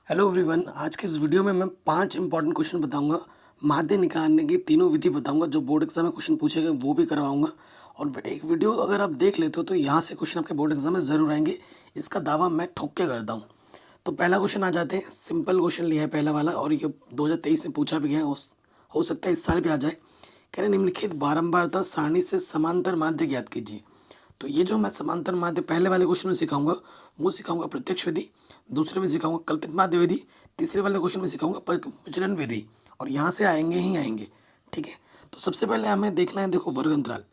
Hello everyone. आज के इस वीडियो में मैं 5 इंपॉर्टेंट क्वेश्चन बताऊंगा। माध्य निकालने की तीनों विधि बताऊंगा, जो बोर्ड एग्जाम में क्वेश्चन पूछे गए वो भी करवाऊंगा। और एक वीडियो अगर आप देख लेते हो तो यहाँ से क्वेश्चन आपके बोर्ड एग्जाम में ज़रूर आएंगे, इसका दावा मैं ठोक के करता हूँ। तो पहला क्वेश्चन आ जाते हैं। सिंपल क्वेश्चन लिया है पहला वाला, और ये 2023 में पूछा भी गया है, हो सकता है इस साल भी आ जाए। कह रहे निम्नलिखित बारंबारता सारणी से समांतर माध्य ज्ञात कीजिए। तो ये जो मैं समांतर माध्य पहले वाले क्वेश्चन में सिखाऊंगा, वो सिखाऊंगा प्रत्यक्ष विधि, दूसरे में सिखाऊंगा कल्पित माध्य विधि, तीसरे वाले क्वेश्चन में सिखाऊंगा विचलन विधि, और यहाँ से आएंगे ही आएंगे। ठीक है, तो सबसे पहले हमें देखना है, देखो वर्ग अंतराल।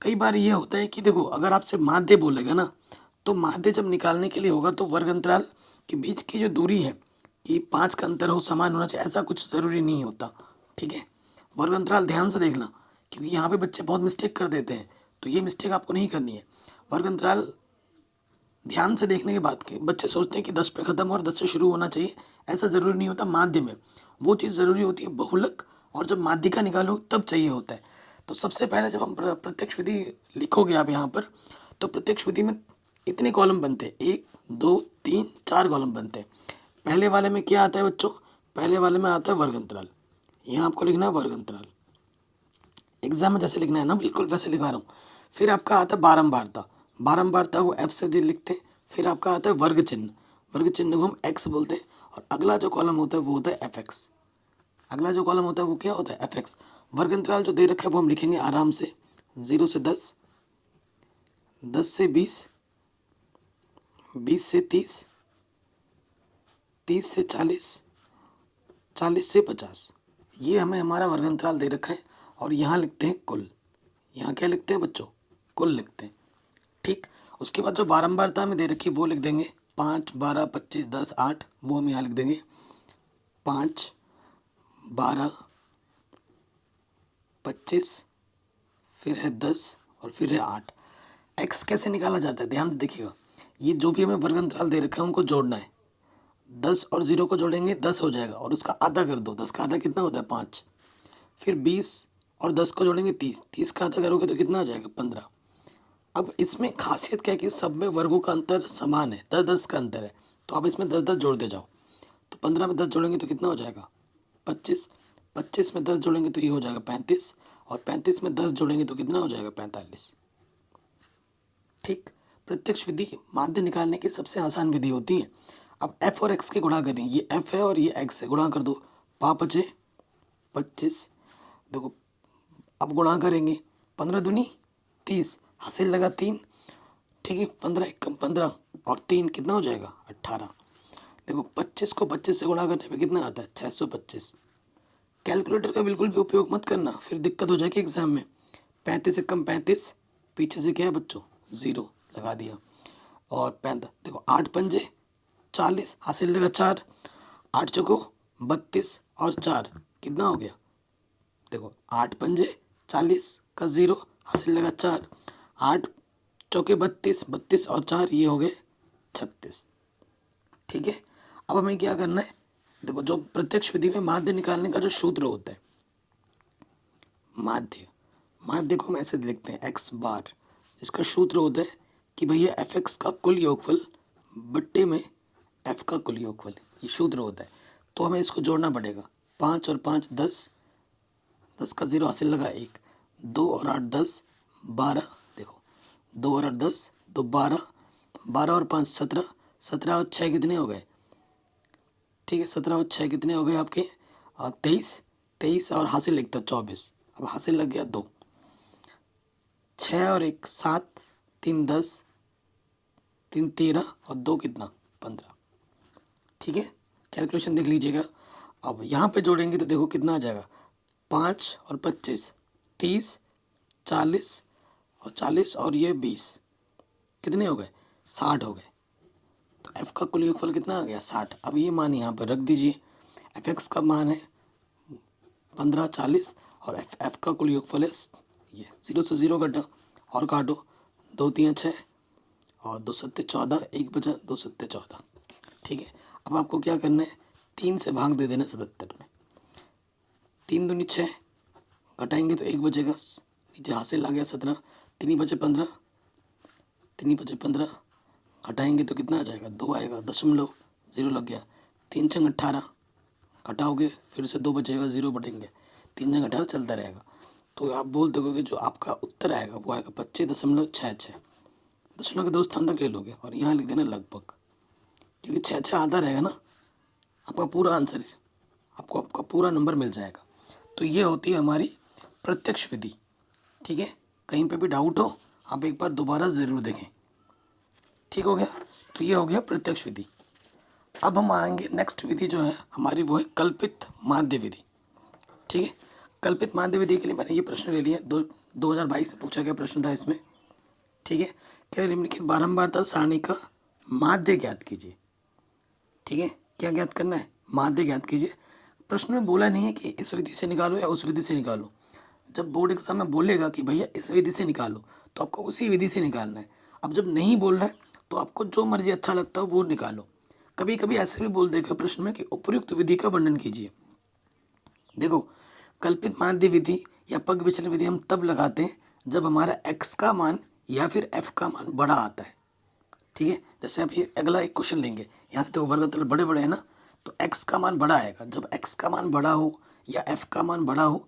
कई बार ये होता है कि देखो अगर आपसे माध्य बोलेगा ना, तो माध्य जब निकालने के लिए होगा तो वर्ग अंतराल के बीच की जो दूरी है कि 5 का अंतर हो, समान होना चाहिए, ऐसा कुछ ज़रूरी नहीं होता। ठीक है, वर्ग अंतराल ध्यान से देखना, क्योंकि यहाँ पे बच्चे बहुत मिस्टेक कर देते हैं, तो ये मिस्टेक आपको नहीं करनी है। वर्ग अंतराल ध्यान से देखने के बाद के बच्चे सोचते हैं कि 10 पे ख़त्म और 10 से शुरू होना चाहिए, ऐसा ज़रूरी नहीं होता। माध्य में वो चीज़ ज़रूरी होती है बहुलक, और जब माध्यिका निकालो तब चाहिए होता है। तो सबसे पहले जब हम प्रत्यक्ष विधि लिखोगे आप यहाँ पर, तो प्रत्यक्ष विधि में इतने कॉलम बनते हैं, 1 2 3 4 कॉलम बनते हैं। पहले वाले में क्या आता है बच्चों? पहले वाले में आता है वर्ग अंतराल। यहाँ आपको लिखना है वर्ग अंतराल, एग्जाम में जैसे लिखना है ना, बिल्कुल वैसे लिखा रहा हूँ। फिर आपका आता है बारंबारता। बारंबारता को एफ से लिखते हैं। फिर आपका आता है वर्ग चिन्ह, वर्ग चिन्ह को हम एक्स बोलते हैं। और अगला जो कॉलम होता है वो होता है एफ एक्स। अगला जो कॉलम होता है वो क्या होता है? F x. वर्ग अंतराल जो दे रखा है वो हम लिखेंगे आराम से, 0 से 10, 10 से 20, 20 से 30, 30 से 40, 40 से 50। ये हमें हमारा वर्ग अंतराल दे रखा है। और यहाँ लिखते हैं कुल। यहाँ क्या लिखते हैं बच्चों? कुल लिखते हैं। ठीक, उसके बाद जो बारंबारता में दे रखी वो लिख देंगे, 5 12 25 10 8, वो हम यहाँ लिख देंगे 5 12 25, फिर है 10 और फिर है 8। एक्स कैसे निकाला जाता है ध्यान से देखिएगा। ये जो भी हमें वर्ग अंतराल दे रखा है उनको जोड़ना है। 10 और 0 को जोड़ेंगे 10 हो जाएगा, और उसका आधा कर दो, 10 का आधा कितना होता है? 5। फिर 20 और 10 को जोड़ेंगे 30, 30 का आधा करोगे तो कितना आ जाएगा? 15। अब इसमें खासियत क्या है कि सब में वर्गों का अंतर समान है, 10 10 का अंतर है, तो आप इसमें 10 10 जोड़ते जाओ। तो 15 में 10 जोड़ेंगे तो कितना हो जाएगा? 25। 25 में 10 जोड़ेंगे तो ये हो जाएगा 35, और 35 में 10 जोड़ेंगे तो कितना हो जाएगा? 45। ठीक, प्रत्यक्ष विधि माध्य निकालने की सबसे आसान विधि होती है। अब एफ और एक्स के गुणा करें, ये एफ है और ये एक्स है, गुणा कर दो, 5 × 5 = 25। देखो अब गुणा करेंगे, 15 दूनी 30, हासिल लगा 3। ठीक है, 15 × 15 और 3 कितना हो जाएगा? 18। देखो 25 को 25 से गुणा करने पे कितना आता है? 625। कैलकुलेटर का बिल्कुल भी उपयोग मत करना, फिर दिक्कत हो जाएगी एग्जाम में। 35 × 35, पीछे से क्या है बच्चों? 0 लगा दिया। और 35, देखो 8 पंजे 40, हासिल लगा 4, 8 चौको 32 और 4 कितना हो गया? देखो 8 पंजे 40 का 0, हासिल लगा 4, 8 चौके 32, 32 और 4 ये हो गए 36। ठीक है, अब हमें क्या करना है? देखो जो प्रत्यक्ष विधि में माध्य निकालने का जो सूत्र होता है, माध्य, माध्य को हम ऐसे लिखते हैं एक्स बार। इसका सूत्र होता है कि भैया एफ एक्स का कुल योगफल बट्टे में एफ का कुल योगफल, ये सूत्र होता है। तो हमें इसको जोड़ना पड़ेगा, 5 और 5 10, 10 का 0 हासिल लगा 1, 2 और 8 10 12। देखो 2 और 8 10, 2 12, 12 और 5 17, 17 और 6 कितने हो गए? ठीक है, 17 और 6 कितने हो गए आपके? 23, 23 और हासिल लिखता 24। अब हासिल लग गया 2, 6 और 1 7, 3 10, 3 13 और 2 कितना? 15। ठीक है, कैलकुलेशन देख लीजिएगा। अब यहाँ पे जोड़ेंगे तो देखो कितना आ जाएगा? 5 और 25 30, 40 और 40 और ये 20 कितने हो गए? 60 हो गए। तो एफ का कुल योगफल कितना आ गया? 60। अब ये मान यहाँ पर रख दीजिए, एफ एक्स का मान है 15 40, और एफ का कुल योगफल है ये, 0 से 0 कटा और काटो, 2 3 6 और 2 7 14, 1 बचा, 2 7 14। ठीक है, अब आपको क्या करना है? 3 से भाग दे देना 77 में। 3 दूनी 6, घटाएंगे तो 1 बचेगा, नीचे हासिल आ गया 17, 3 बचे 15, 3 बचे 15, घटाएंगे तो कितना आ जाएगा? 2 आएगा, दशमलव 0 लग गया, 3 छंग 18, घटाओगे फिर से 2 बचेगा, 0 बटेंगे, 3 छंग 18 चलता रहेगा। तो आप बोल दोगे जो आपका उत्तर आएगा वो आएगा 25.66। दशमलव के 2 स्थान तक ले लोगे और यहाँ लिख देना लगभग, क्योंकि 6 आधा रहेगा ना, आपका पूरा आंसर आपको आपका पूरा नंबर मिल जाएगा। तो ये होती है हमारी प्रत्यक्ष विधि। ठीक है, कहीं पे भी डाउट हो आप एक बार दोबारा ज़रूर देखें। ठीक हो गया, तो ये हो गया प्रत्यक्ष विधि। अब हम आएंगे नेक्स्ट विधि जो है हमारी, वो है कल्पित माध्य विधि। ठीक है, कल्पित माध्य विधि के लिए मैंने ये प्रश्न ले लिया, 2022 से पूछा गया प्रश्न था इसमें। ठीक है, कह रहे निम्नलिखित बारंबारता सारणी का माध्य ज्ञात कीजिए। ठीक है, क्या ज्ञात करना है, माध्य ज्ञात कीजिए। प्रश्न में बोला नहीं है कि इस विधि से निकालो या उस विधि से निकालो। जब बोर्ड एग्जाम में बोलेगा कि भैया इस विधि से निकालो तो आपको उसी विधि से निकालना है। अब जब नहीं बोल रहा है तो आपको जो मर्जी अच्छा लगता हो वो निकालो। कभी कभी ऐसे भी बोल देगा प्रश्न में कि उपयुक्त विधि का वर्णन कीजिए। देखो, कल्पित माध्य विधि या पग विचलन विधि हम तब लगाते हैं जब हमारा x का मान या फिर f का मान बड़ा आता है। ठीक है, जैसे आप ये अगला एक क्वेश्चन लेंगे, यहाँ से तो वर्ग बड़े बड़े हैं ना, तो x का मान बड़ा आएगा। जब x का मान बड़ा हो या f का मान बड़ा हो,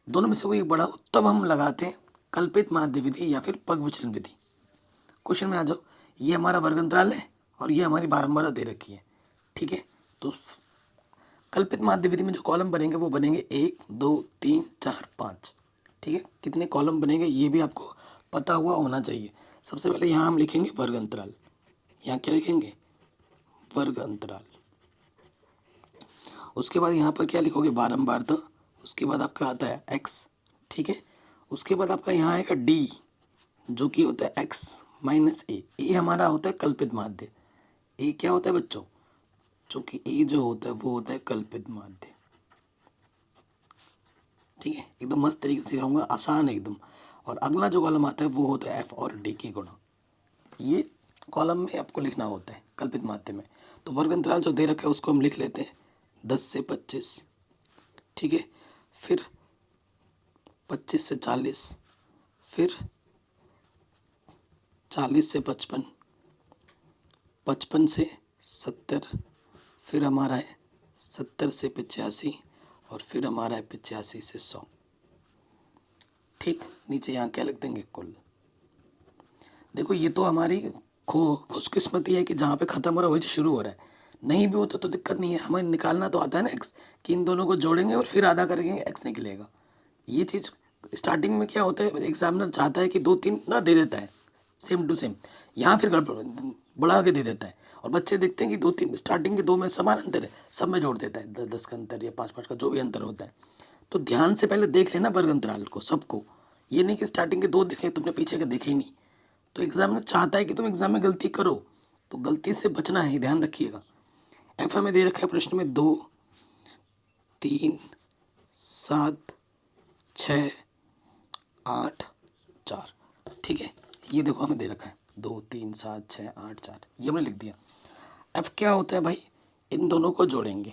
दोनों में से कोई एक बड़ा हो, तब हम लगाते हैं कल्पित माध्य विधि या फिर पग विचलन विधि। क्वेश्चन में आ जाओ, ये हमारा वर्ग अंतराल है और ये हमारी बारंबारता दे रखी है। ठीक है, तो कल्पित माध्य विधि में जो कॉलम बनेंगे वो बनेंगे 1 2 3 4 5। ठीक है, कितने कॉलम बनेंगे ये भी आपको पता हुआ होना चाहिए। सबसे पहले यहाँ हम लिखेंगे वर्ग अंतराल। यहाँ क्या लिखेंगे, वर्ग अंतराल। उसके बाद यहाँ पर क्या लिखोगे, बारंबारता। उसके बाद आपका आता है x। ठीक है, उसके बाद आपका यहाँ आएगा d, जो कि होता है x माइनस ए। ए हमारा होता है कल्पित माध्य। ए क्या होता है बच्चों, चूँकि ए जो होता है वो होता है कल्पित माध्य। ठीक है, एकदम मस्त तरीके से सिखाऊंगा, आसान एकदम। और अगला जो कॉलम आता है वो होता है एफ और डी की गुणा। ये कॉलम में आपको लिखना होता है कल्पित माध्य में। तो वर्ग अंतराल जो दे रखा है उसको हम लिख लेते हैं 10 से 25। ठीक है, फिर 25 से 40, फिर 40 से 55, 55 से 70, फिर हमारा है 70 से 85 और फिर हमारा है 85 से 100। ठीक, नीचे यहाँ क्या लिख देंगे, कुल। देखो, ये तो हमारी खुशकिस्मती है कि जहाँ पे ख़त्म हो रहा है वही से शुरू हो रहा है। नहीं भी होता तो दिक्कत नहीं है, हमें निकालना तो आता है ना एक्स, कि इन दोनों को जोड़ेंगे और फिर आधा करेंगे, एक्स निकलेगा। ये चीज़ स्टार्टिंग में क्या होता है, एग्जामिनर चाहता है कि 2 3 ना दे देता है सेम टू सेम, यहाँ फिर बढ़ा के दे देता है। और बच्चे देखते हैं कि 2 3 स्टार्टिंग के 2 में समान अंतर है, सब में जोड़ देता है, 10 का अंतर या 5 का जो भी अंतर होता है। तो ध्यान से पहले देख लेना वर्ग अंतराल को सबको, ये नहीं कि स्टार्टिंग के 2 दिखे तुमने पीछे के देखे ही नहीं। तो एग्जामिनर चाहता है कि तुम एग्जाम में गलती करो, तो गलती से बचना है, ध्यान रखिएगा। एफ में दे रखा है प्रश्न में 2 3 7 6 8 4। ठीक है, ये देखो हमें दे रखा है 2 3 7 6 8 4, ये हमने लिख दिया। एफ क्या होता है भाई, इन दोनों को जोड़ेंगे।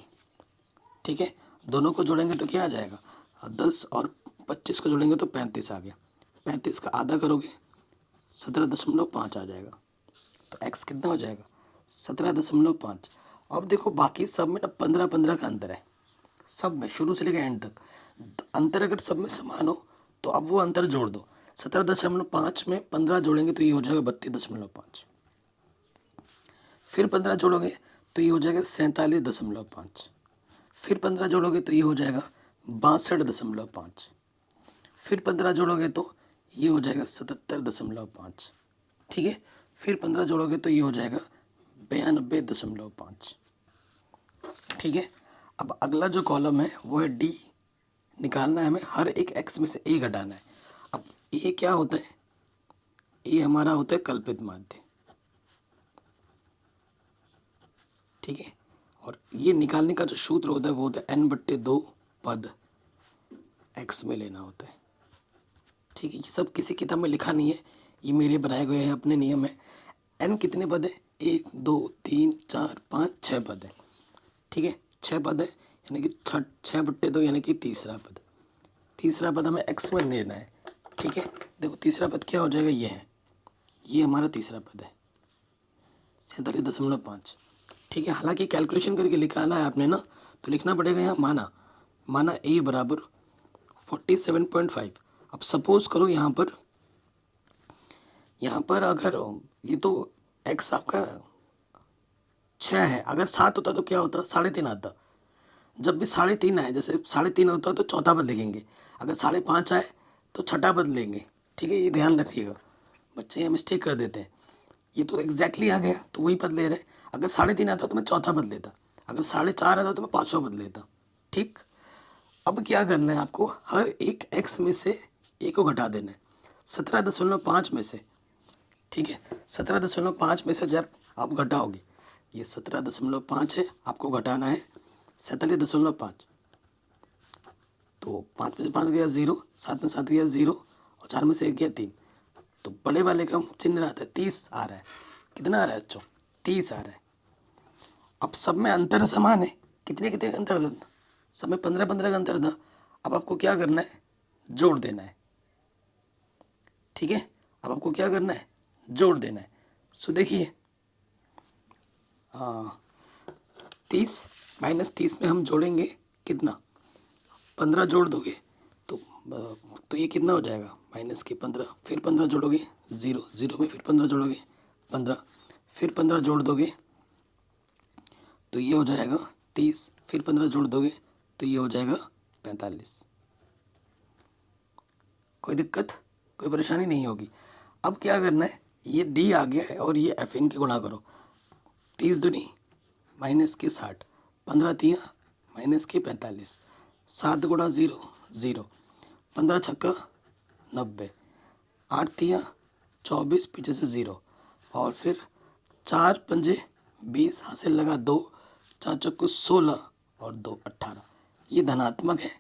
ठीक है, दोनों को जोड़ेंगे तो क्या आ जाएगा, 10 और 25 को जोड़ेंगे तो 35 आ गया। 35 का आधा करोगे 17.5 आ जाएगा। तो x कितना हो जाएगा, 17.5। अब देखो बाकी सब में ना 15-15 का अंतर है, सब में शुरू से लेकर एंड तक। अंतर अगर सब में समान हो तो अब वो अंतर जोड़ दो। 17.5 में 15 जोड़ेंगे तो ये हो जाएगा 32.5, फिर 15 जोड़ोगे तो ये हो जाएगा 47.5, फिर 15 जोड़ोगे तो ये हो जाएगा 62.5, फिर 15 जोड़ोगे तो ये हो जाएगा 77.5। ठीक है, फिर 15 जोड़ोगे तो ये हो जाएगा 92.5। ठीक है, अब अगला जो कॉलम है वो है डी, निकालना है हमें, हर एक एक्स में से ए घटाना है। अब ए क्या होता है, ए हमारा होता है कल्पित माध्य। ठीक है, और ये निकालने का जो सूत्र होता है वो होता है n/2 पद एक्स में लेना होता है। ठीक है, ये सब किसी किताब में लिखा नहीं है, ये मेरे बनाए गए हैं, अपने नियम है। n कितने पद है, 1 2 3 4 5 6 पद है। ठीक है, 6 पद है, यानी कि 6/2 यानी कि तीसरा पद। तीसरा पद हमें x में लेना है। ठीक है, देखो तीसरा पद क्या हो जाएगा, ये है, ये हमारा तीसरा पद है 47.5। ठीक है। हालांकि कैलकुलेशन करके निकाला है आपने ना, तो लिखना पड़ेगा यहाँ माना ए बराबर 47.5। अब सपोज करो यहाँ पर अगर ये तो एक्स आपका 6 है, अगर 7 होता तो क्या होता, 3.5 आता। जब भी 3.5 आए, जैसे 3.5 होता तो चौथा पद लिखेंगे, अगर 5.5 आए तो छठा पद लेंगे। ठीक है, ये ध्यान रखिएगा, बच्चे यहाँ मिस्टेक कर देते हैं। ये तो एग्जैक्टली आ गया तो वही पद ले रहे। अगर 3.5 आता तो मैं चौथा पद लेता, अगर 4.5 आता तो मैं पाँचवा पद लेता। ठीक, अब क्या करना है आपको, हर एक एक्स में से ए को घटा देना है 17.5 में से। ठीक है, 17.5 में से जब आप घटाओगे, ये 17.5 है, आपको घटाना है 47.5। तो 5 में से 5 गया 0, 7 में 7 गया 0, और 4 में से 1 गया 3। तो बड़े वाले का चिन्ह आता है 30 आ रहा है। कितना आ रहा है बच्चों, 30 आ रहा है। अब सब में अंतर समान है, कितने कितने का अंतर था, सब में 15-15 का अंतर था। अब आपको क्या करना है, जोड़ देना है। ठीक है, अब आपको क्या करना है, जोड़ देना है। सो देखिए 30 माइनस 30 में हम जोड़ेंगे कितना, 15 जोड़ दोगे तो ये कितना हो जाएगा, माइनस के 15, फिर 15 जोड़ोगे 0, 0 में फिर 15 जोड़ोगे 15, फिर 15 जोड़ दोगे तो ये हो जाएगा 30, फिर 15 जोड़ दोगे तो ये हो जाएगा 45। कोई दिक्कत, कोई परेशानी नहीं होगी। अब क्या करना है, ये डी आ गया है और ये एफ, इनके गुणा करो। 30 दूनी माइनस के 60, 15 तियाँ माइनस के 45, 7 गुणा 0 0, 15 छक्का 90, 8 तियाँ 24, पीछे से 0, और फिर 4 पंजे 20, हासिल लगा 2, 4 चक्कू 16 और 2 18। ये धनात्मक है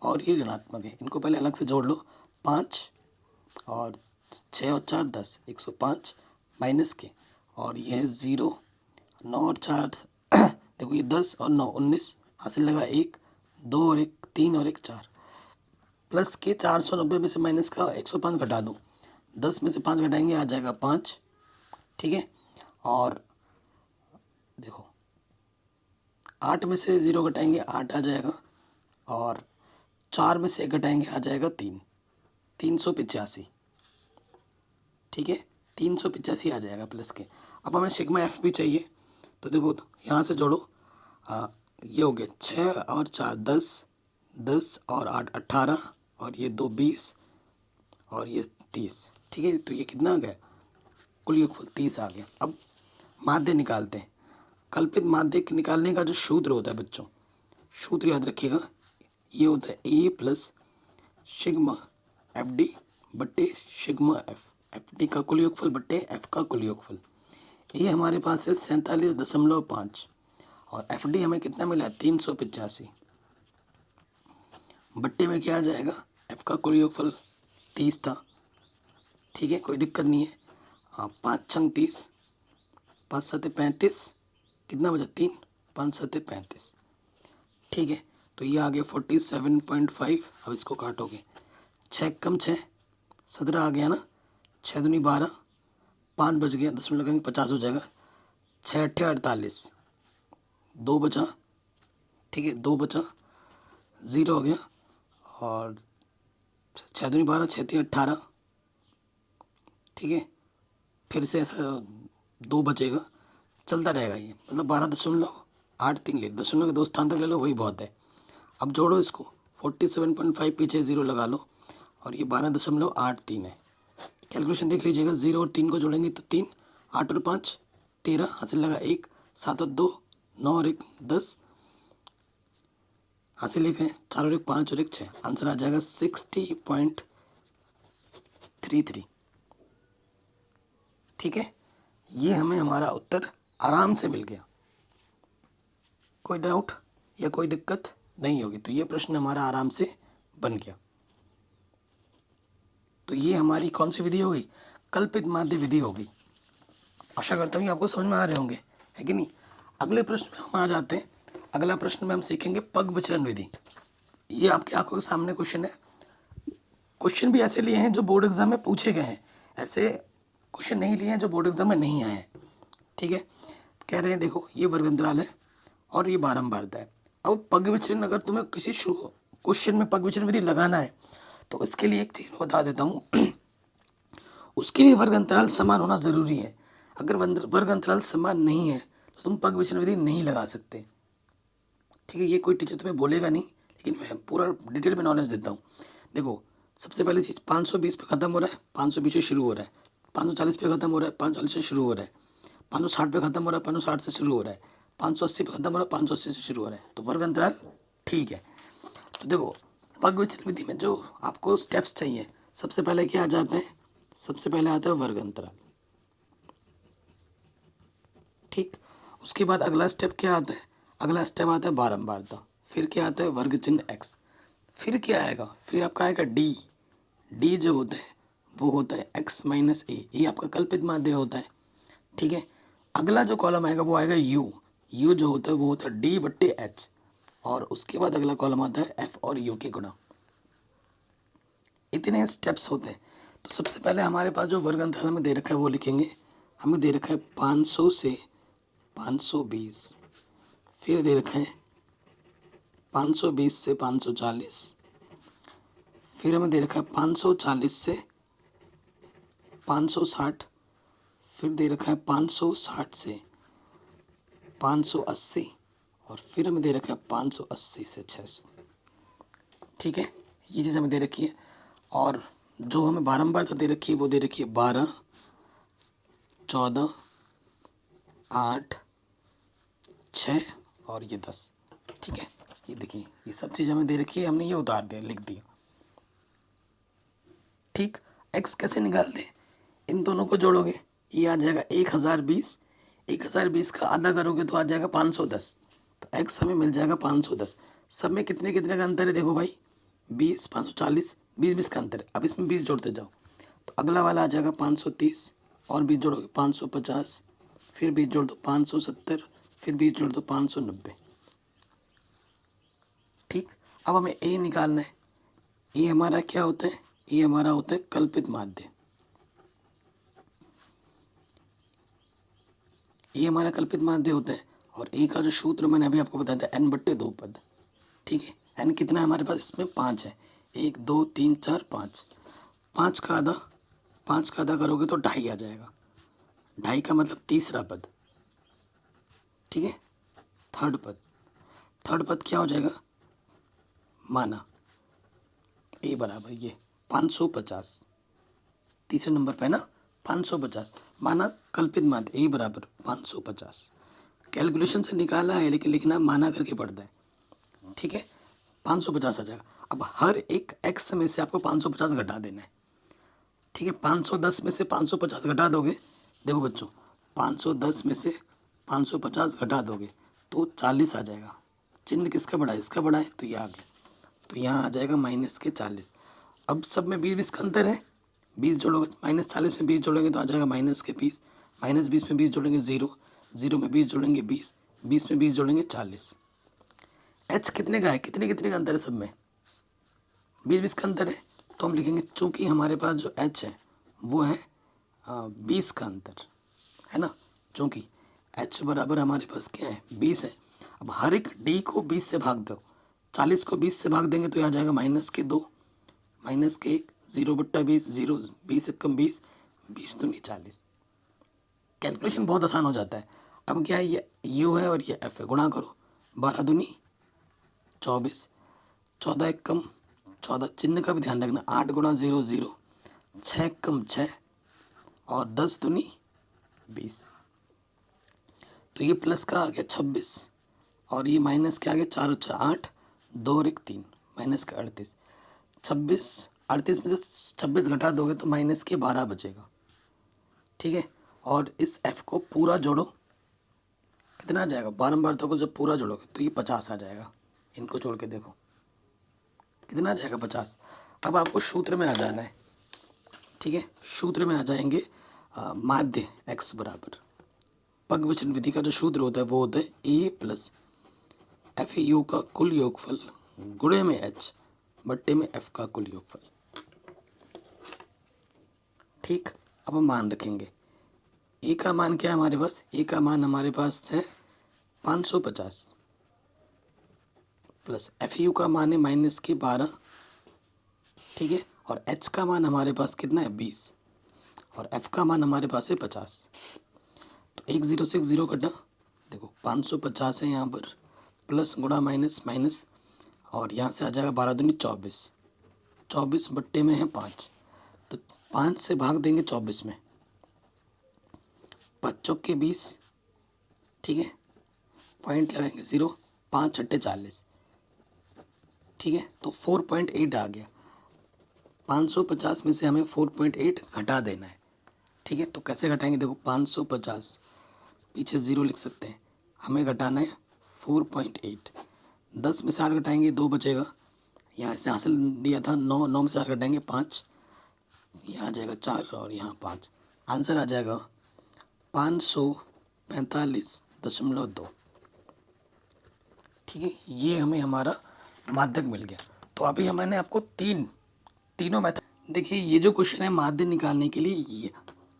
और ये ऋणात्मक है, इनको पहले अलग से जोड़ लो। 5 और 6 और 4 10, 105 माइनस के, और ये है 0, 9 और 4 देखो ये 10 और 9 19, हासिल लगा 1, 2 और 1 3 और 1 4, प्लस के 490 में से माइनस का 105 घटा दो, 10 में से 5 घटाएंगे आ जाएगा 5। ठीक है, और देखो 8 में से 0 घटाएंगे 8 आ जाएगा, और 4 में से 1 घटाएंगे आ जाएगा 3, 385। ठीक है, 385 आ जाएगा प्लस के। अब हमें सिग्मा एफ भी चाहिए, तो देखो यहाँ से जोड़ो, ये हो गया 6 और 4 10, 10 और 8 18, और ये 2 20, और ये 30। ठीक है, तो ये कितना आ गया, कुल योगफल 30 आ गया। अब माध्य निकालते हैं। कल्पित माध्य निकालने का जो सूत्र होता है बच्चों, सूत्र याद रखिएगा, ये होता है ए प्लस सिग्मा एफ डी बट्टे सिग्मा एफ, एफ डी का कुल योगफल बट्टे एफ का कुल योगफल। ये हमारे पास है 47.5, और एफ डी हमें कितना मिला, 385, बट्टे में क्या आ जाएगा, एफ का कुल योगफल 30 था। ठीक है, कोई दिक्कत नहीं है। 5 छंग 30, 5 7 35, कितना बचा 3, 5 7 35। ठीक है, तो ये आ गया 47.5। अब इसको काटोगे, 6 कम 6 17 आ गया ना, 6 दूनी 12, 5 बच गया, 10 में लगाएंगे 50 हो जाएगा, 6 8 48, 2 बचा। ठीक है, 2 बचा, 0 हो गया, और 6 दूनी 12, 6 3 18। ठीक है, फिर से ऐसा 2 बचेगा, चलता रहेगा ये, मतलब 12.83 ले, दशमलव के 2 स्थान तक ले लो, वही बहुत है। अब जोड़ो इसको, 47.5 पीछे 0 लगा लो, और ये 12.83 है। कैलकुलेशन देख लीजिएगा, 0 और 3 को जोड़ेंगे तो 3, 8 और 5 13, हासिल लगा 1, 7 और 2 9 और 1 10, हासिल 1 है, 4 और 1 5 और 1 6, आंसर आ जाएगा 60.33। ठीक है, ये हमें हमारा उत्तर आराम से मिल गया, कोई डाउट या कोई दिक्कत नहीं होगी। तो ये प्रश्न हमारा आराम से बन गया। तो ये हमारी कौन सी विधि हो गई, कल्पित माध्य विधि हो गई। आशा करता हूँ कि आपको समझ में आ रहे होंगे, है कि नहीं। अगले प्रश्न में हम आ जाते हैं। अगला प्रश्न में हम सीखेंगे पग विचलन विधि। ये आपकी आंखों के सामने क्वेश्चन है। क्वेश्चन भी ऐसे लिए हैं जो बोर्ड एग्जाम में पूछे गए हैं, ऐसे क्वेश्चन नहीं लिए हैं जो बोर्ड एग्जाम में नहीं आए हैं। ठीक है, कह रहे हैं देखो ये वर्ग अंतराल है और ये बारंबारता है। अब पग विचलन अगर तुम्हें किसी क्वेश्चन में पग विचलन विधि लगाना है तो इसके लिए एक चीज़ बता देता हूँ उसके लिए वर्ग अंतराल समान होना ज़रूरी है। अगर वर्ग अंतराल समान नहीं है तो तुम पग विचलन विधि नहीं लगा सकते। ठीक है, ये कोई टीचर तुम्हें बोलेगा नहीं, लेकिन मैं पूरा डिटेल में नॉलेज देता हूँ। देखो सबसे पहली चीज़ 520 पे ख़त्म हो रहा है, 520 से शुरू हो रहा है, 540 पे ख़त्म हो रहा है, 540 से शुरू हो रहा है, 560 पे ख़त्म हो रहा है, 560 से शुरू हो रहा है, 580 पे ख़त्म हो रहा है, 580 से शुरू हो रहा है, तो वर्ग अंतराल ठीक है। तो देखो पग विचलन विधि में जो आपको स्टेप्स चाहिए, सबसे पहले क्या आ जाते हैं, सबसे पहले आता है वर्ग अंतराल। ठीक, उसके बाद अगला स्टेप क्या आता है, अगला स्टेप आता है बारंबारता, फिर क्या आता है वर्ग चिन्ह x, फिर क्या आएगा, फिर आपका आएगा डी। डी जो होता है वो होता है x माइनस ए, ये आपका कल्पित माध्य होता है। ठीक है, अगला जो कॉलम आएगा वो आएगा यू। यू जो होता है वो होता है डी बट्टे एच, और उसके बाद अगला कॉलम आता है एफ और यू के गुणा। इतने स्टेप्स होते हैं। तो सबसे पहले हमारे पास जो वर्ग अंतराल हमें दे रखा है वो लिखेंगे। हमें दे रखा है 500 से 520, फिर दे रखा है 520 से 540, फिर हमें दे रखा है 540 से 560, फिर दे रखा है 560 से 580, और फिर हमें दे रखा है 580 से 600। ठीक है, ये चीज़ हमें दे रखी है। और जो हमें बारंबारता दे रखी है वो दे रखी है 12, 14, 8, 6 और ये 10। ठीक है, ये देखिए ये सब चीज़ हमें दे रखी है, हमने ये उतार दिया, लिख दिया। ठीक, x कैसे निकाल दें, इन दोनों को जोड़ोगे ये आ जाएगा 1020, 1020 का आधा करोगे तो आ जाएगा 510, तो x हमें मिल जाएगा 510। सब में कितने कितने का अंतर है देखो भाई, 20, 540, 20 का अंतर है। अब इसमें 20 जोड़ते जाओ तो अगला वाला आ जाएगा 530, और 20 जोड़ोगे 550, फिर 20 जोड़ दो 570, फिर 20 जोड़ दो 590। ठीक, अब हमें ए निकालना है। ए हमारा क्या होता है, ये हमारा होता है कल्पित माध्य। ये हमारा कल्पित माध्य होता है, और ए का जो सूत्र मैंने अभी आपको बताया था n बट्टे 2 पद। ठीक है, n कितना है हमारे पास, इसमें 5 है, 1 2 3 4 5, 5 का आधा, 5 का आधा करोगे तो 2.5 आ जाएगा, 2.5 का मतलब तीसरा पद। ठीक है, थर्ड पद, थर्ड पद क्या हो जाएगा, माना ए बराबर ये 550, तीसरे नंबर पे ना 550, माना कल्पित माध्य ए बराबर 550। कैलकुलेशन से निकाला है लेकिन लिखना माना करके पड़ता है। ठीक है, 550 आ जाएगा। अब हर एक x में से आपको 550 घटा देना है। ठीक है, 510 में से 550 घटा दोगे, देखो बच्चों 510 में से 550 घटा दोगे तो 40 आ जाएगा। चिन्ह किसका बड़ा है, इसका बड़ा है, तो ये आ गया, तो यहाँ आ जाएगा माइनस के 40। अब सब में 20 का अंतर है, 20 जोड़ोगे, -40 में 20 जोड़ेंगे तो आ जाएगा माइनस के 20, -20 में 20 जोड़ेंगे 0, 0 में 20 जोड़ेंगे 20, 20 में 20 जोड़ेंगे 40। h कितने का है, कितने कितने का अंतर है, सब में 20 का अंतर है, तो हम लिखेंगे चूँकि हमारे पास जो h है वो है 20 का अंतर है ना, चूँकि h बराबर हमारे पास क्या है 20 है। अब हर एक d को 20 से भाग दो, 40 को 20 से भाग देंगे तो आ जाएगा -2, -1, 0 बट्टा 20, 0, 20 से कम 20, 20 दूनी 40। कैलकुलेशन बहुत आसान हो जाता है। अब क्या है, ये यू है और ये एफ है, गुणा करो, 12 दूनी 24, 14 एक कम 14, चिन्ह का भी ध्यान रखना, 8 गुणा 0 0, 6 कम 6, और 10 दूनी 20, तो ये प्लस का आ गया 26, और ये माइनस के आ गया 4 और 8, 2 और 1 3, माइनस का 38, 38 में से 26 घटा दोगे तो माइनस के 12 बचेगा। ठीक है, और इस f को पूरा जोड़ो, कितना आ जाएगा, बारंबारता को जब पूरा जोड़ोगे तो ये 50 आ जाएगा। इनको जोड़ के देखो कितना आ जाएगा, 50। अब आपको सूत्र में आ जाना है। ठीक है, सूत्र में आ जाएंगे, माध्य x बराबर पग विचलन विधि का जो सूत्र होता है वो होता है a प्लस एफ यू का कुल योगफल गुणे में h बट्टे में f का कुल योगफल। ठीक, अब हम मान रखेंगे ए का मान क्या है हमारे पास, ए का मान हमारे पास है 550 प्लस एफ यू का मान है -12, ठीक है, और एच का मान हमारे पास कितना है 20 और एफ का मान हमारे पास है 50। तो एक जीरो से एक जीरो कटा, देखो 550 है यहाँ पर, प्लस गुणा माइनस माइनस, और यहाँ से आ जाएगा 12 दूनी 24, 24 बट्टे में है 5, तो 5 से भाग देंगे 24 में, 5 चौके 20, ठीक है, पॉइंट लगाएंगे 0, 5 छट्टे 40, ठीक है, तो 4.8 आ गया। 550 में से हमें 4.8 घटा देना है, ठीक है, तो कैसे घटाएंगे, देखो 550 पीछे 0 लिख सकते हैं, हमें घटाना है 4.8, 10 में से 8 घटाएंगे 2 बचेगा, यहाँ से हासिल दिया था 9, 9 में से 8 घटाएंगे 5, यहाँ आ जाएगा 4 और यहाँ 5, आंसर आ जाएगा 545.2, ठीक है, ये हमें हमारा माध्यक मिल गया। तो अभी मैंने आपको तीनों मेथड, देखिए ये जो क्वेश्चन है माध्य निकालने के लिए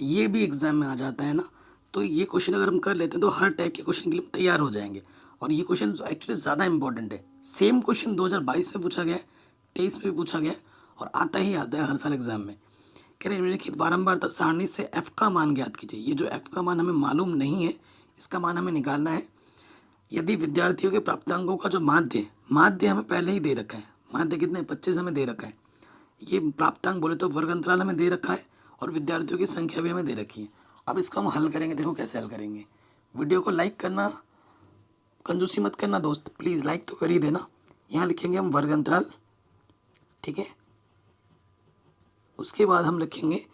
ये भी एग्जाम में आ जाता है ना, तो ये क्वेश्चन अगर हम कर लेते हैं तो हर टाइप के क्वेश्चन के लिए तैयार हो जाएंगे, और ये क्वेश्चन एक्चुअली ज़्यादा इंपॉर्टेंट है। सेम क्वेश्चन 2022 में पूछा गया है, 23 में भी पूछा गया है, और आता ही आता है हर साल एग्जाम में। कह रहे निम्नलिखित बारंबारता सारणी से एफ का मान ज्ञात कीजिए। ये जो एफ का मान हमें मालूम नहीं है, इसका मान हमें निकालना है। यदि विद्यार्थियों के प्राप्तांकों का जो माध्य हमें पहले ही दे रखा है, माध्य कितने 25 हमें दे रखा है, ये प्राप्तांक बोले तो वर्ग अंतराल हमें दे रखा है, और विद्यार्थियों की संख्या भी हमें दे रखी है। अब इसको हम हल करेंगे, देखो कैसे हल करेंगे। वीडियो को लाइक करना, कंजूसी मत करना दोस्त, प्लीज़ लाइक तो कर ही देना। यहाँ लिखेंगे हम वर्ग अंतराल, ठीक है, उसके बाद हम लिखेंगे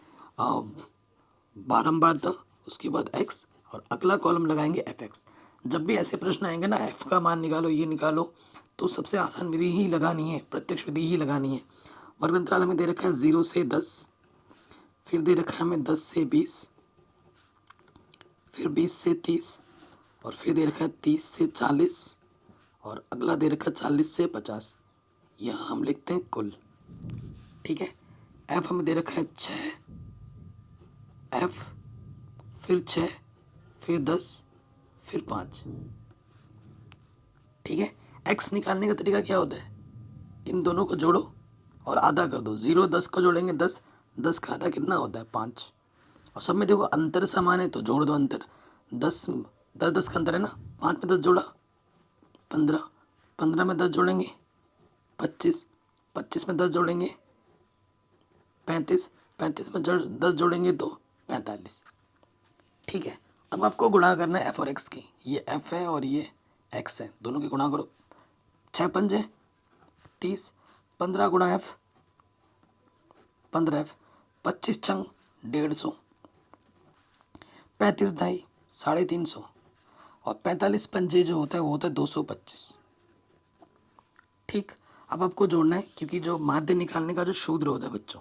बारंबारता, उसके बाद एक्स, और अगला कॉलम लगाएंगे एफ एक्स। जब भी ऐसे प्रश्न आएंगे ना, एफ का मान निकालो, ये निकालो, तो सबसे आसान विधि ही लगानी है, प्रत्यक्ष विधि ही लगानी है। वर्ग अंतराल हमें दे रखा है 0 से 10, फिर दे रखा है हमें 10 से 20, फिर 20 से 30, और फिर दे रखा है 30 से 40, और अगला दे रखा है 40 से 50। यहाँ हम लिखते हैं कुल, ठीक है। एफ हमें दे रखा है 6, एफ फिर 6, फिर 10, फिर 5, ठीक है। एक्स निकालने का तरीका क्या होता है, इन दोनों को जोड़ो और आधा कर दो। 0 10 को जोड़ेंगे 10, 10 का आधा कितना होता है 5, और सब में देखो अंतर समान है तो जोड़ दो अंतर। 10 10 10 का अंतर है ना, 5 में 10 जोड़ा 15, 15 में 10 जोड़ेंगे 25, 25 में 10 जोड़ेंगे 35, 35 में 10 जोड़ेंगे तो 45, ठीक है। अब आपको गुणा करना है एफ और एक्स की, ये एफ है और ये एक्स है, दोनों की गुणा करो। 6 पंजे 30, 15 गुणा एफ 15 एफ, 25 छंग 150, 35 ढाई 350, और 45 पंजे जो होता है वो होता है 225, ठीक। अब आपको जोड़ना है, क्योंकि जो माध्य निकालने का जो सूत्र होता है बच्चों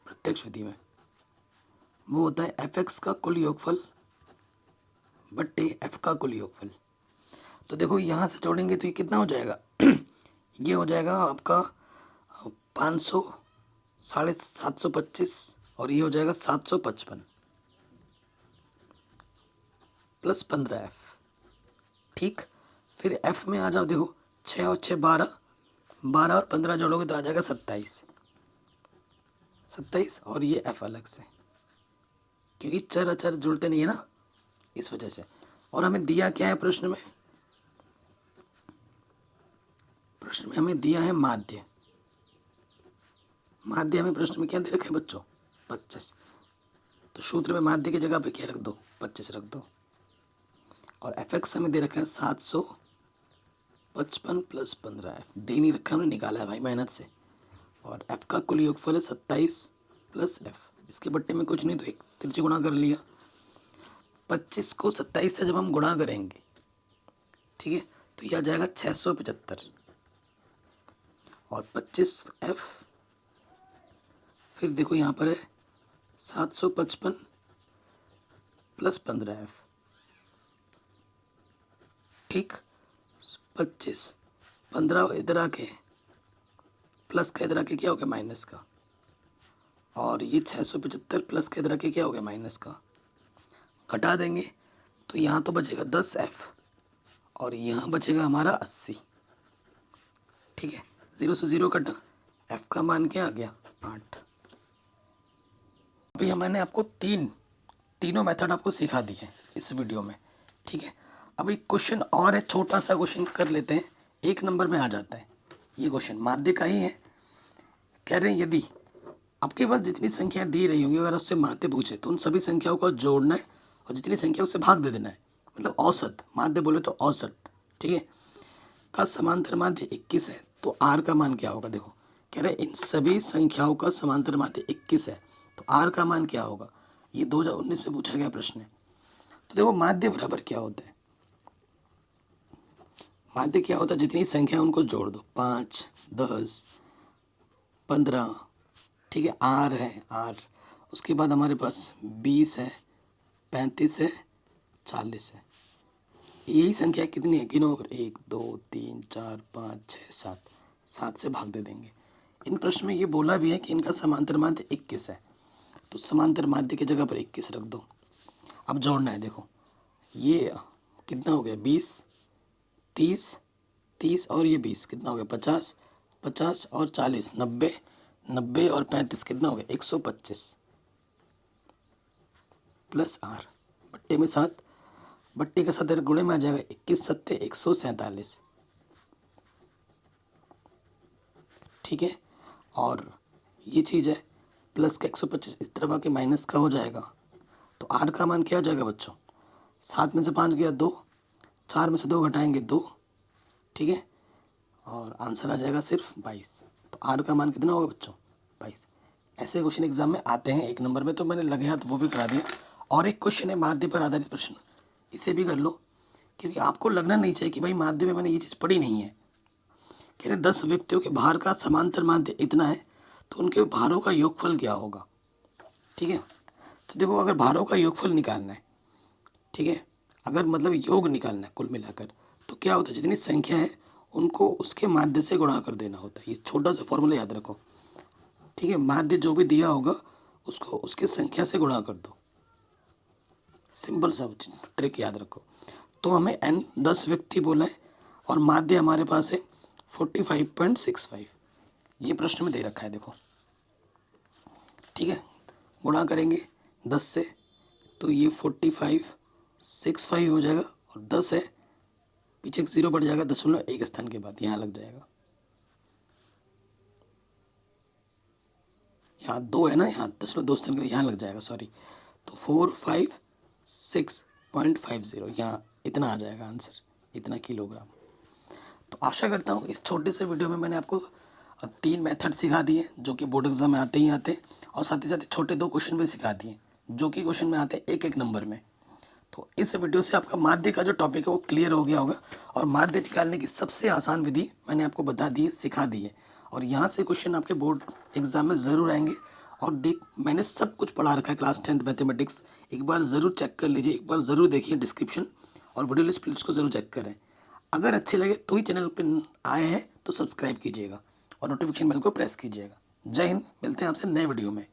प्रत्यक्ष विधि में, वो होता है एफ एक्स का कुल योगफल बट्टे एफ का कुल योगफल। तो देखो यहाँ से जोड़ेंगे तो ये कितना हो जाएगा ये हो जाएगा आपका 500 725, और ये हो जाएगा 755 प्लस 15 एफ, ठीक। फिर एफ में आ जाओ, देखो 6 और 6 12, 12 और 15 जोड़ोगे तो आ जाएगा 27, 27, और ये एफ अलग से, क्योंकि चर अचर जुड़ते नहीं है ना, इस वजह से। और हमें दिया क्या है प्रश्न में, प्रश्न में हमें दिया है माध्य। माध्य हमें प्रश्न में क्या दे रखे बच्चों 25, तो सूत्र में माध्य की जगह पे क्या रख दो 25 रख दो। और एफ एक्स हमें दे रखा है 755 प्लस 15 एफ, दे नहीं रखा हमने, निकाला है भाई मेहनत से। और एफ का कुल योगफल है 27 प्लस एफ, इसके बट्टे में कुछ नहीं तो एक तिरछी गुणा कर लिया। 25 को 27 से जब हम गुणा करेंगे, ठीक है, तो यह आ जाएगा 675, और 25 एफ, फिर देखो यहाँ पर है 755 प्लस 15 एफ, ठीक। 25 15 इधर आके प्लस का इधर आके क्या हो गया माइनस का, और ये 675 प्लस का इधर आके क्या हो गया माइनस का, घटा देंगे तो यहाँ तो बचेगा 10F और यहाँ बचेगा हमारा 80। ठीक है, 0 से 0 कटा, F का मान क्या आ गया 8। अभी मैंने आपको तीनों मेथड आपको सिखा दिए इस वीडियो में। ठीक है, अभी क्वेश्चन और है, छोटा सा क्वेश्चन कर लेते हैं, 1 नंबर में आ जाता है। ये क्वेश्चन माध्य का ही है। कह रहे हैं यदि आपके पास जितनी संख्या दी रही होंगी अगर उससे माध्य पूछे तो उन सभी संख्याओं को जोड़ना है और जितनी संख्या उससे भाग दे देना है, मतलब औसत, माध्य बोले तो औसत। ठीक है, का समांतर माध्य 21 है तो आर का मान क्या होगा। देखो कह रहे हैं इन सभी संख्याओं का समांतर माध्य 21 है तो आर का मान क्या होगा। ये 2019 में पूछा गया प्रश्न है। तो देखो माध्य बराबर क्या होता है, माध्य क्या होता है, जितनी संख्या है उनको जोड़ दो, 5, 10, 15। ठीक है, आर है आर, उसके बाद हमारे पास 20 है, 35 है, 40 है। यही संख्या कितनी है, गिनो, 1 2 3 4 5 6 7, 7 से भाग दे देंगे। इन प्रश्न में ये बोला भी है कि इनका समांतर माध्य 21 है तो समांतर माध्य की जगह पर 21 रख दो। अब जोड़ना है, देखो ये कितना हो गया 20, 30, 30 और ये 20 कितना हो गया 50, 50 और 40 90, 90 और 35 कितना हो गया 125 प्लस आर, बट्टे में 7, बट्टे के 7 गुणे में आ जाएगा 21 सत्ते 147। ठीक है, और ये चीज़ है प्लस का 125 इस तरफ आके माइनस का हो जाएगा तो आर का मान क्या हो जाएगा बच्चों, 7 में से 5 गया 2, 4 में से 2 घटाएंगे 2। ठीक है, और आंसर आ जाएगा सिर्फ 22। तो आर का मान कितना होगा बच्चों 22। ऐसे क्वेश्चन एग्जाम में आते हैं 1 नंबर में, तो मैंने लगे हाथ वो भी करा दिया। और एक क्वेश्चन है माध्य पर आधारित प्रश्न, इसे भी कर लो क्योंकि आपको लगना नहीं चाहिए कि भाई माध्य में मैंने ये चीज़ पढ़ी नहीं है। कह रहे 10 व्यक्तियों के भार का समांतर माध्य इतना है तो उनके भारों का योगफल क्या होगा। ठीक है, तो देखो अगर भारों का योगफल निकालना है, ठीक है, अगर मतलब योग निकालना है कुल मिलाकर, तो क्या होता है जितनी संख्या है उनको उसके माध्य से गुणा कर देना होता है। ये छोटा सा फॉर्मूला याद रखो। ठीक है, माध्य जो भी दिया होगा उसको उसके संख्या से गुणा कर दो, सिंपल सा ट्रिक याद रखो। तो हमें n 10 व्यक्ति बोला है और माध्य हमारे पास है 45.65, ये प्रश्न में दे रखा है देखो। ठीक है, गुणा करेंगे 10 से तो ये 45.65 हो जाएगा और 10 है पीछे 0 बढ़ जाएगा, 0.1 स्थान के बाद यहाँ लग जाएगा, यहाँ 2 है ना, यहाँ 0.2 स्थान के यहाँ लग जाएगा, सॉरी। तो 456.50 यहाँ इतना आ जाएगा आंसर, इतना किलोग्राम। तो आशा करता हूँ इस छोटे से वीडियो में मैंने आपको 3 मेथड सिखा दिए जो कि बोर्ड एग्जाम में आते ही आते, और साथ ही साथ छोटे 2 क्वेश्चन भी सिखा दिए जो कि क्वेश्चन में आते हैं 1-1 नंबर में। तो इस वीडियो से आपका माध्य का जो टॉपिक है वो क्लियर हो गया होगा और माध्य निकालने की सबसे आसान विधि मैंने आपको बता दी है, सिखा दी है। और यहाँ से क्वेश्चन आपके बोर्ड एग्जाम में ज़रूर आएंगे। और देख मैंने सब कुछ पढ़ा रखा है क्लास 10th मैथमेटिक्स, एक बार ज़रूर चेक कर लीजिए, एक बार ज़रूर देखिए डिस्क्रिप्शन और वीडियो लिस्ट प्लेलिस्ट को ज़रूर चेक करें। अगर अच्छे लगे तो ही चैनल पर आए हैं तो सब्सक्राइब कीजिएगा और नोटिफिकेशन बेल को प्रेस कीजिएगा। जय हिंद, मिलते हैं आपसे नए वीडियो में।